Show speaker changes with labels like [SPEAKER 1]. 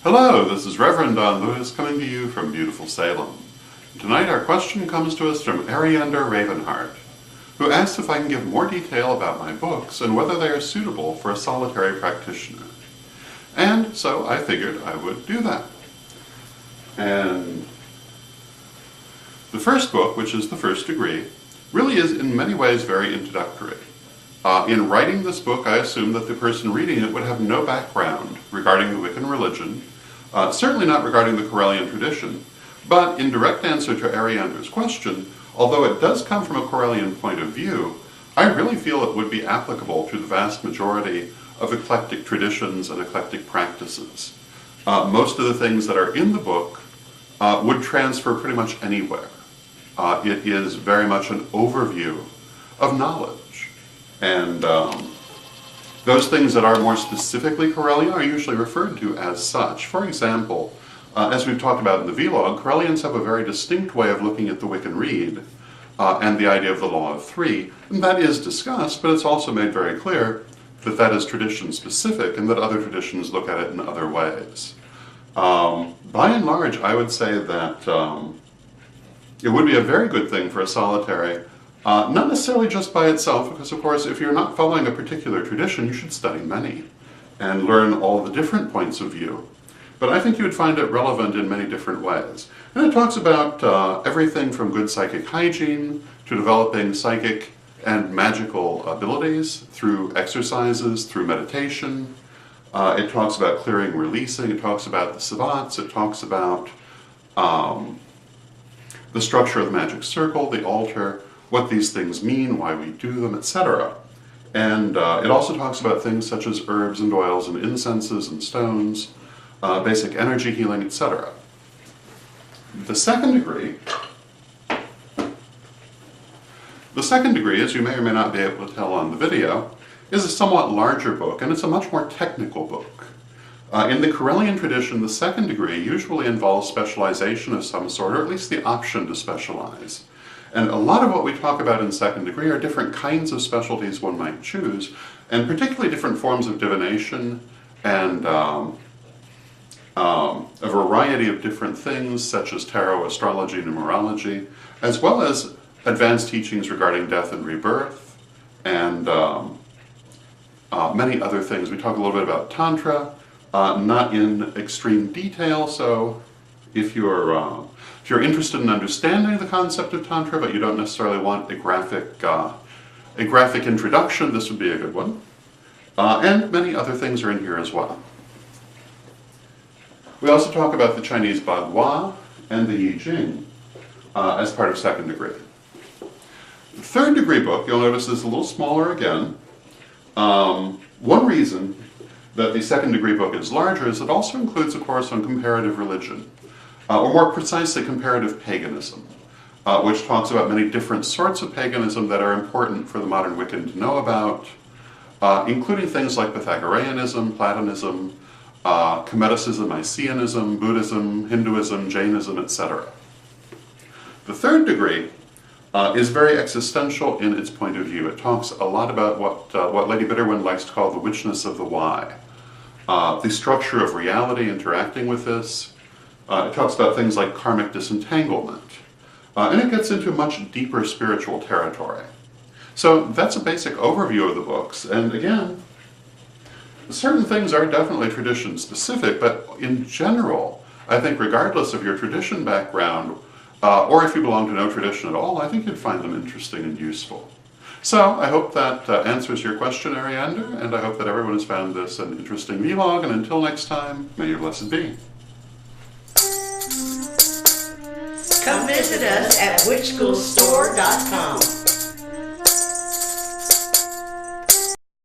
[SPEAKER 1] Hello, this is Reverend Don Lewis coming to you from beautiful Salem. Tonight our question comes to us from Ariander Ravenheart, who asks if I can give more detail about my books and whether they are suitable for a solitary practitioner. And so I figured I would do that. And the first book, which is The First Degree, really is in many ways very introductory. In writing this book, I assumed that the person reading it would have no background regarding the Wiccan religion, certainly not regarding the Correllian tradition, but in direct answer to Ariander's question, although it does come from a Correllian point of view, I really feel it would be applicable to the vast majority of eclectic traditions and eclectic practices. Most of the things that are in the book would transfer pretty much anywhere. It is very much an overview of knowledge. And those things that are more specifically Correllian are usually referred to as such. For example, as we've talked about in the vlog, Correllians have a very distinct way of looking at the Wiccan Rede and the idea of the Law of Three. And that is discussed, but it's also made very clear that that is tradition specific and that other traditions look at it in other ways. By and large, I would say that it would be a very good thing for a solitary, not necessarily just by itself, because of course if you're not following a particular tradition, you should study many and learn all the different points of view. But I think you would find it relevant in many different ways. And it talks about everything from good psychic hygiene to developing psychic and magical abilities through exercises, through meditation. It talks about clearing, releasing. It talks about the sabbats. It talks about the structure of the magic circle, the altar, what these things mean, why we do them, etc. And it also talks about things such as herbs and oils and incenses and stones, basic energy healing, etc. The second degree, as you may or may not be able to tell on the video, is a somewhat larger book, and it's a much more technical book. In the Correllian tradition, the second degree usually involves specialization of some sort, or at least the option to specialize. And a lot of what we talk about in second degree are different kinds of specialties one might choose, and particularly different forms of divination and a variety of different things such as tarot, astrology, numerology, as well as advanced teachings regarding death and rebirth, and many other things. We talk a little bit about Tantra, not in extreme detail, so if you're interested in understanding the concept of Tantra, but you don't necessarily want a graphic introduction, this would be a good one. And many other things are in here as well. We also talk about the Chinese Bagua and the I Ching as part of second degree. The third degree book, you'll notice, is a little smaller again. One reason that the second degree book is larger is it also includes a course on comparative religion, or more precisely comparative paganism, which talks about many different sorts of paganism that are important for the modern Wiccan to know about, including things like Pythagoreanism, Platonism, Kemeticism, Mycenaeanism, Buddhism, Hinduism, Jainism, etc. The third degree is very existential in its point of view. It talks a lot about what Lady Bitterwind likes to call the witchness of the why, the structure of reality interacting with this. It talks about things like karmic disentanglement, and it gets into much deeper spiritual territory. So that's a basic overview of the books, and again, certain things are definitely tradition specific, but in general, I think regardless of your tradition background, or if you belong to no tradition at all, I think you'd find them interesting and useful. So I hope that answers your question, Ariander, and I hope that everyone has found this an interesting vlog, and until next time, may your blessed be.
[SPEAKER 2] Come visit us at witchschoolstore.com.